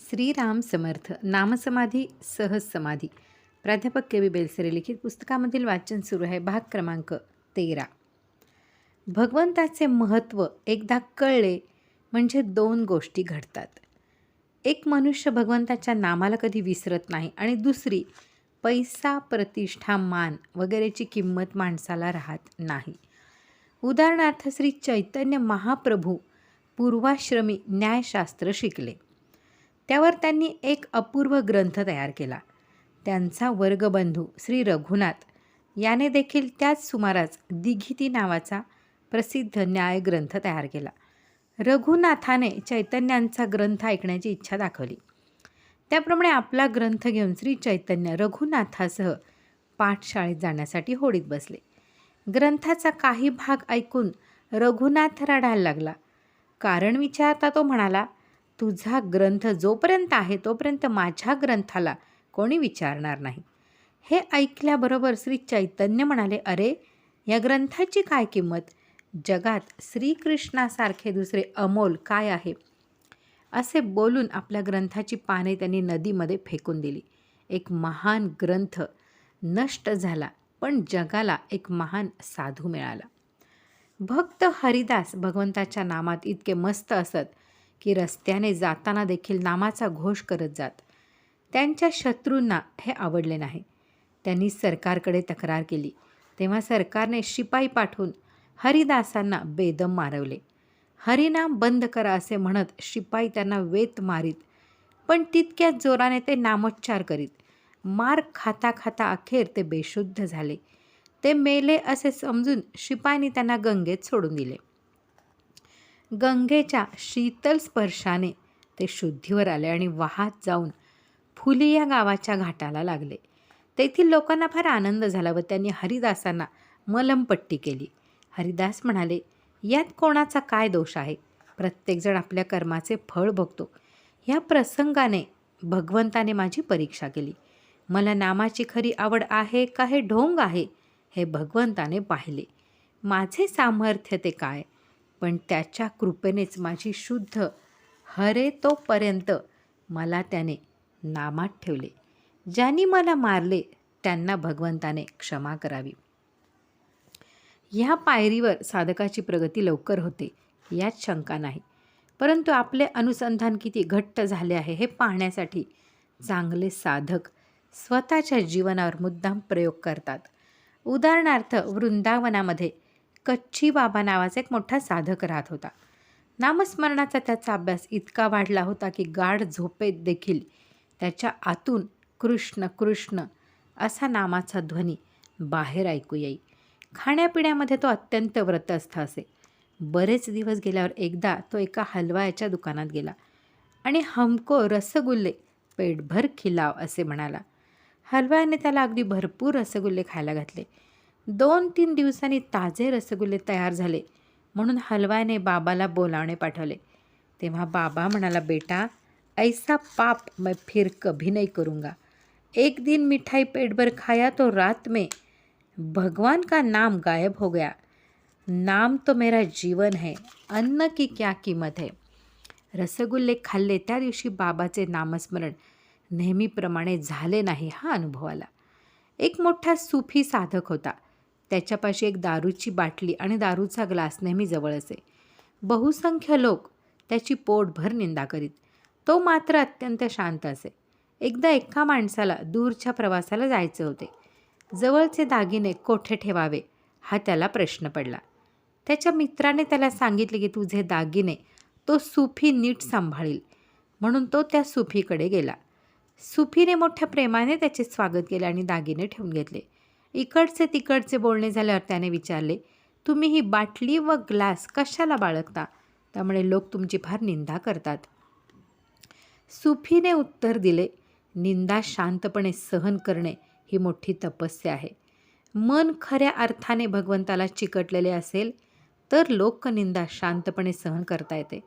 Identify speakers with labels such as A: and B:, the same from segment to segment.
A: श्रीराम समर्थ नामसमाधी सहज समाधी प्राध्यापक के. बेलसरे लिखित पुस्तकामधील वाचन सुरू आहे. भाग क्रमांक 13. भगवंताचे महत्त्व एकदा कळले म्हणजे दोन गोष्टी घडतात. एक, मनुष्य भगवंताच्या नामाला कधी विसरत नाही आणि दुसरी, पैसा, प्रतिष्ठा, मान वगैरेची किंमत माणसाला राहत नाही. उदाहरणार्थ श्री चैतन्य महाप्रभू पूर्वाश्रमी न्यायशास्त्र शिकले. त्यावर त्यांनी एक अपूर्व ग्रंथ तयार केला. त्यांचा वर्गबंधू श्री रघुनाथ याने देखील त्याच सुमारास दिघिती नावाचा प्रसिद्ध न्याय ग्रंथ तयार केला. रघुनाथाने चैतन्यांचा ग्रंथ ऐकण्याची इच्छा दाखवली. त्याप्रमाणे आपला ग्रंथ घेऊन श्री चैतन्य रघुनाथासह पाठशाळेत जाण्यासाठी होडीत बसले. ग्रंथाचा काही भाग ऐकून रघुनाथ रडायला लागला. कारण विचारता तो म्हणाला, तुझा ग्रंथ जोपर्यंत आहे तोपर्यंत माझ्या ग्रंथाला कोणी विचारणार नाही. हे ऐकल्याबरोबर श्री चैतन्य म्हणाले, अरे, या ग्रंथाची काय किंमत? जगात श्रीकृष्णासारखे दुसरे अमोल काय आहे? असे बोलून आपल्या ग्रंथाची पाने त्यांनी नदीमध्ये फेकून दिली. एक महान ग्रंथ नष्ट झाला, पण जगाला एक महान साधू मिळाला. भक्त हरिदास भगवंताच्या नामात इतके मस्त असत की रस्त्याने जाताना देखील नामाचा घोष करत जात. त्यांच्या शत्रूंना हे आवडले नाही. त्यांनी सरकारकडे तक्रार केली. तेव्हा सरकारने शिपाई पाठवून हरिदासांना बेदम मारवले. हरिनाम बंद करा असे म्हणत शिपाई त्यांना वेत मारीत, पण तितक्याच जोराने ते नामोच्चार करीत. मार खाता खाता अखेर ते बेशुद्ध झाले. ते मेले असे समजून शिपायांनी त्यांना गंगेत सोडून दिले. गंगेच्या शीतल स्पर्शाने ते शुद्धीवर आले आणि वाहत जाऊन फुली या गावाच्या घाटाला लागले. तेथील लोकांना फार आनंद झाला व त्यांनी हरिदासांना मलमपट्टी केली. हरिदास म्हणाले, यात कोणाचा काय दोष आहे? प्रत्येकजण आपल्या कर्माचे फळ भोगतो. या प्रसंगाने भगवंताने माझी परीक्षा केली. मला नामाची खरी आवड आहे का हे ढोंग आहे हे भगवंताने पाहिले. माझे सामर्थ्य ते काय, पण त्याच्या कृपेनेच माझी शुद्ध हरे तोपर्यंत मला त्याने नामात ठेवले. ज्यांनी मला मारले त्यांना भगवंताने क्षमा करावी. ह्या पायरीवर साधकाची प्रगती लवकर होते यात शंका नाही. परंतु आपले अनुसंधान किती घट्ट झाले आहे हे पाहण्यासाठी चांगले साधक स्वतःच्या जीवनावर मुद्दाम प्रयोग करतात. उदाहरणार्थ वृंदावनामध्ये कच्ची बाबा नावाचा एक मोठा साधक राहत होता. नामस्मरणाचा त्याचा अभ्यास इतका वाढला होता की गाढ झोपेत देखील त्याच्या आतून कृष्ण कृष्ण असा नामाचा ध्वनी बाहेर ऐकू येई. खाण्यापिण्यामध्ये तो अत्यंत व्रतस्थ असे. बरेच दिवस गेल्यावर एकदा तो एका हलवायाच्या दुकानात गेला आणि हमको रसगुल्ले पेटभर खिलाव असे म्हणाला. हलवायाने त्याला अगदी भरपूर रसगुल्ले खायला घातले. 2-3 दिवसांनी ताजे रसगुल्ले तयार झाले म्हणून हलवायाने बाबाला बोलावणे पाठवले. तेव्हा बाबा म्हणाला, बेटा, ऐसा पाप मैं फिर कभी नहीं करूँगा. एक दिन मिठाई पेटभर खाया तो रात में भगवान का नाम गायब हो गया. नाम तो मेरा जीवन है, अन्न की क्या कीमत है. रसगुल्ले खाल्ले त्या दिवशी बाबाचे नामस्मरण नेहमीप्रमाणे झाले नाही हा अनुभव आला. एक मोठा सुफी साधक होता. त्याच्यापाशी एक दारूची बाटली आणि दारूचा ग्लास नेहमी जवळ असे. बहुसंख्य लोक त्याची पोटभर निंदा करीत. तो मात्र अत्यंत शांत असे. एकदा एका माणसाला दूरच्या प्रवासाला जायचे होते. जवळचे दागिने कोठे ठेवावे हा त्याला प्रश्न पडला. त्याच्या मित्राने त्याला सांगितले की तुझे दागिने तो सुफी नीट सांभाळील, म्हणून तो त्या सुफीकडे गेला. सुफीने मोठ्या प्रेमाने त्याचे स्वागत केले आणि दागिने ठेवून घेतले. इकडचे तिकडचे बोलणे झाल्यावर त्याने विचारले, तुम्ही ही बाटली व ग्लास कशाला बाळगता? त्यामुळे लोक तुमची फार निंदा करतात. सुफीने उत्तर दिले, निंदा शांतपणे सहन करणे ही मोठी तपस्या आहे. मन खऱ्या अर्थाने भगवंताला चिकटलेले असेल तर लोकनिंदा शांतपणे सहन करता येते.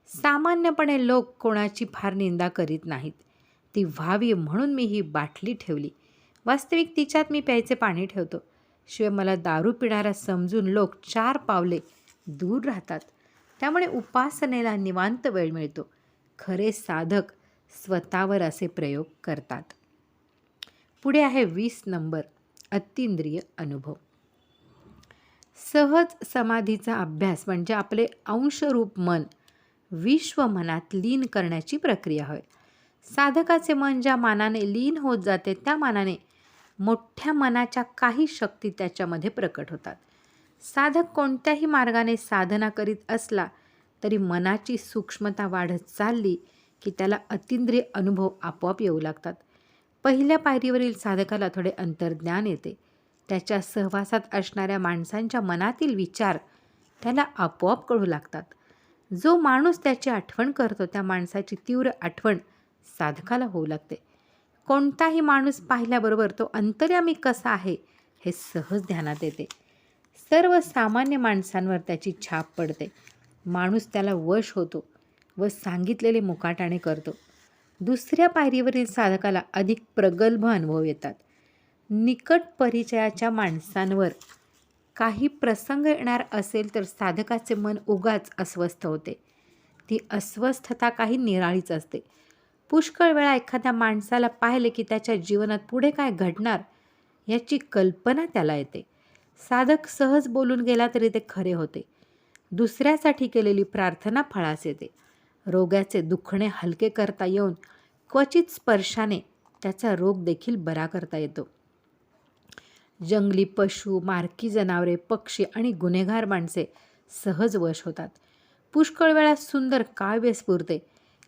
A: सामान्यपणे लोक कोणाची फार निंदा करीत नाहीत. ती व्हावी म्हणून मी ही बाटली ठेवली. वास्तविक तिच्यात मी प्यायचे पाणी ठेवतो. शिवाय मला दारू पिणारा समजून लोक 4 पावले दूर राहतात. त्यामुळे उपासनेला निवांत वेळ मिळतो. खरे साधक स्वतःवर असे प्रयोग करतात. पुढे आहे 20 नंबर, अतींद्रिय अनुभव. सहज समाधीचा अभ्यास म्हणजे आपले अंशरूप मन विश्व मनात लीन करण्याची प्रक्रिया होय. साधकाचे मन ज्या मानाने लीन होत जाते त्या मानाने मोठ्या मनाच्या काही शक्ती त्याच्यामध्ये प्रकट होतात. साधक कोणत्याही मार्गाने साधना करीत असला तरी मनाची सूक्ष्मता वाढत चालली की त्याला अतींद्रिय अनुभव आपोआप येऊ लागतात. पहिल्या पायरीवरील साधकाला थोडे अंतर्ज्ञान येते. त्याच्या सहवासात असणाऱ्या माणसांच्या मनातील विचार त्याला आपोआप कळू लागतात. जो माणूस त्याची आठवण करतो त्या माणसाची तीव्र आठवण साधकाला होऊ लागते. कोणताही माणूस पाहिल्याबरोबर तो अंतर्यामी कसा आहे हे सहज ध्यानात येते. सर्व सामान्य माणसांवर त्याची छाप पडते. माणूस त्याला वश होतो व सांगितलेले मुकाटाने करतो. दुसऱ्या पायरीवरील साधकाला अधिक प्रगल्भ अनुभव येतात. निकट परिचयाच्या माणसांवर काही प्रसंग येणार असेल तर साधकाचे मन उगाच अस्वस्थ होते. ती अस्वस्थता काही निराळीच असते. पुष्कळ वेळा एखाद्या माणसाला पाहिले की त्याच्या जीवनात पुढे काय घडणार याची कल्पना त्याला येते. साधक सहज बोलून गेला तरी ते खरे होते. दुसऱ्यासाठी केलेली प्रार्थना फळास येते. रोग्याचे दुखणे हलके करता येऊन क्वचित स्पर्शाने त्याचा रोग देखील बरा करता येतो. जंगली पशु, मारकी जनावरे, पक्षी आणि गुन्हेगार माणसे सहज वश होतात. पुष्कळ वेळा सुंदर काव्य स्फुरते.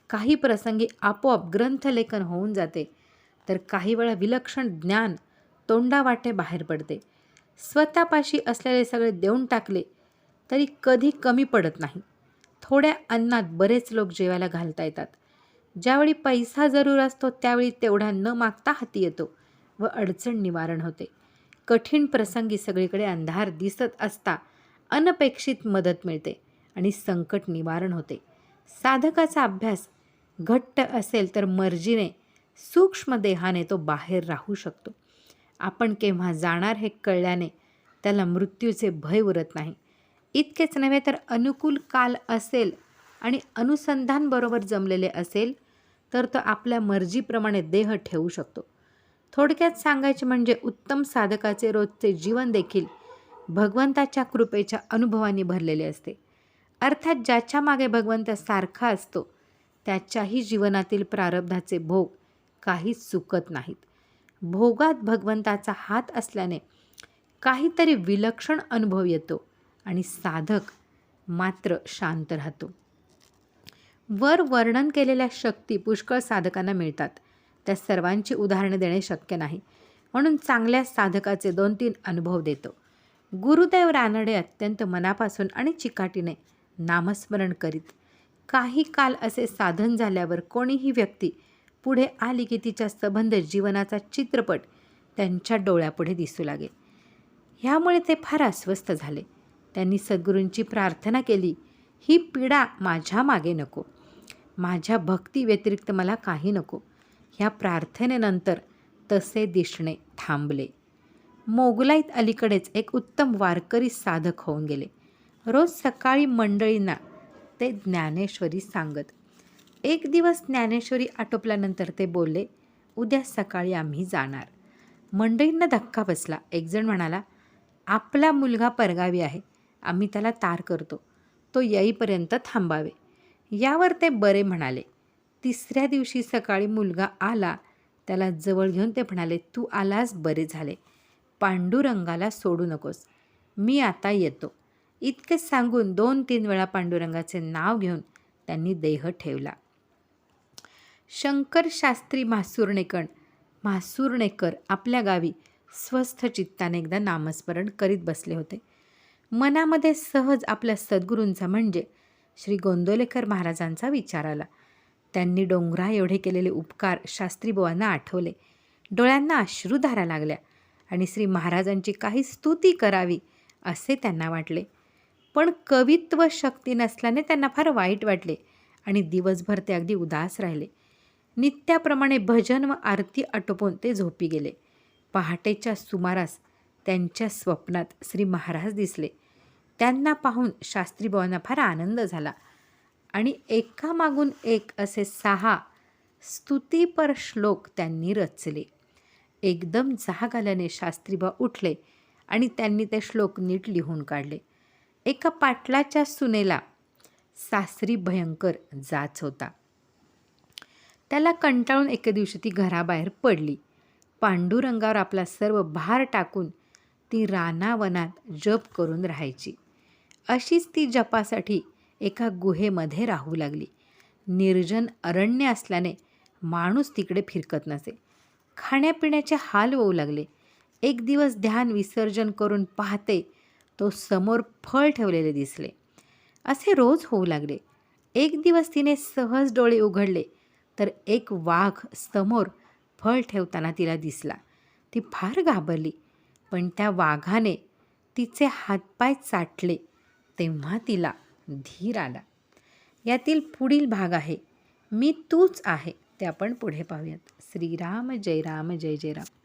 A: काही प्रसंगी आपोआप ग्रंथलेखन होऊन जाते तर काही वेळा विलक्षण ज्ञान तोंडावाटे बाहेर पडते. स्वतःपाशी असलेले सगळे देऊन टाकले तरी कधी कमी पडत नाही. थोड्या अन्नात बरेच लोक जेवायला घालता येतात. ज्यावेळी पैसा जरूर असतो त्यावेळी तेवढा न मागता हाती येतो व अडचण निवारण होते. कठीण प्रसंगी सगळीकडे अंधार दिसत असता अनपेक्षित मदत मिळते आणि संकट निवारण होते. साधकाचा अभ्यास घट्ट असेल तर मर्जीने सूक्ष्म देहाने तो बाहेर राहू शकतो. आपण केव्हा जाणार हे कळल्याने त्याला मृत्यूचे भय उरत नाही. इतकेच नव्हे तर अनुकूल काल असेल आणि अनुसंधान बरोबर जमलेले असेल तर तो आपल्या मर्जीप्रमाणे देह ठेवू शकतो. थोडक्यात सांगायचे म्हणजे उत्तम साधकाचे रोजचे जीवन देखील भगवंताच्या कृपेच्या अनुभवांनी भरलेले असते. अर्थात ज्याच्या मागे भगवंत सारखा असतो त्याच्याही जीवनातील प्रारब्धाचे भोग काहीच चुकत नाहीत. भोगात भगवंताचा हात असल्याने काहीतरी विलक्षण अनुभव येतो आणि साधक मात्र शांत राहतो. वर वर्णन केलेल्या शक्ती पुष्कळ साधकांना मिळतात. त्या सर्वांची उदाहरणे देणे शक्य नाही, म्हणून चांगल्या साधकाचे 2-3 अनुभव देतो. गुरुदेव रानडे अत्यंत मनापासून आणि चिकाटीने नामस्मरण करीत. काही काल असे साधन झाल्यावर कोणीही व्यक्ती पुढे आली की तिच्या संबंध जीवनाचा चित्रपट त्यांच्या डोळ्यापुढे दिसू लागे. ह्यामुळे ते फार अस्वस्थ झाले. त्यांनी सद्गुरूंची प्रार्थना केली, ही पीडा माझ्या मागे नको, माझ्या भक्ती व्यतिरिक्त मला काही नको. ह्या प्रार्थनेनंतर तसे दिसणे थांबले. मोगलाईत अलीकडेच एक उत्तम वारकरी साधक होऊन गेले. रोज सकाळी मंडळींना ते ज्ञानेश्वरी सांगत. एक दिवस ज्ञानेश्वरी आटोपल्यानंतर ते बोलले, उद्या सकाळी आम्ही जाणार. मंडळींना धक्का बसला. एकजण म्हणाला, आपला मुलगा परगावी आहे, आम्ही त्याला तार करतो, तो येईपर्यंत थांबावे. यावर ते बरे म्हणाले. तिसऱ्या दिवशी सकाळी मुलगा आला. त्याला जवळ घेऊन ते म्हणाले, तू आलास बरे झाले, पांडुरंगाला सोडू नकोस, मी आता येतो. इतके सांगून 2-3 वेळा पांडुरंगाचे नाव घेऊन त्यांनी देह ठेवला. शंकर शास्त्री म्हासुर्णेकर आपल्या गावी स्वस्थ चित्ताने एकदा नामस्मरण करीत बसले होते. मनामध्ये सहज आपल्या सद्गुरूंचा म्हणजे श्री गोंदवलेकर महाराजांचा विचार आला. त्यांनी डोंगरा एवढे केलेले उपकार शास्त्रीबुवांना आठवले. डोळ्यांना अश्रुधारा लागल्या आणि श्री महाराजांची काही स्तुती करावी असे त्यांना वाटले. पण कवित्व शक्ती नसल्याने त्यांना फार वाईट वाटले आणि दिवसभर ते अगदी उदास राहिले. नित्याप्रमाणे भजन व आरती आटोपून ते झोपी गेले. पहाटेच्या सुमारास त्यांच्या स्वप्नात श्री महाराज दिसले. त्यांना पाहून शास्त्रीबुवांना फार आनंद झाला आणि एकामागून एक असे 6 स्तुतीपर श्लोक त्यांनी रचले. एकदम जाग आल्याने शास्त्रीबा उठले आणि त्यांनी ते श्लोक नीट लिहून काढले. एका पाटलाच्या सुनेला सासरी भयंकर जाच होता. त्याला कंटाळून एके दिवशी ती घराबाहेर पडली. पांडुरंगावर आपला सर्व भार टाकून ती रानावनात जप करून राहायची. अशीच ती जपासाठी एका गुहेमध्ये राहू लागली. निर्जन अरण्य असल्याने माणूस तिकडे फिरकत नसे. खाण्यापिण्याचे हाल होऊ लागले. एक दिवस ध्यान विसर्जन करून पाहते तो समोर फळ ठेवलेले दिसले. असे रोज होऊ लागले. एक दिवस तिने सहज डोळे उघडले तर एक वाघ समोर फळ ठेवताना तिला दिसला. ती फार घाबरली, पण त्या वाघाने तिचे हातपाय चाटले तेव्हा तिला धीर आला. यातील पुढील भाग आहे, मी तूच आहे, ते आपण पुढे पाहूयात. श्रीराम जय राम जय जय राम.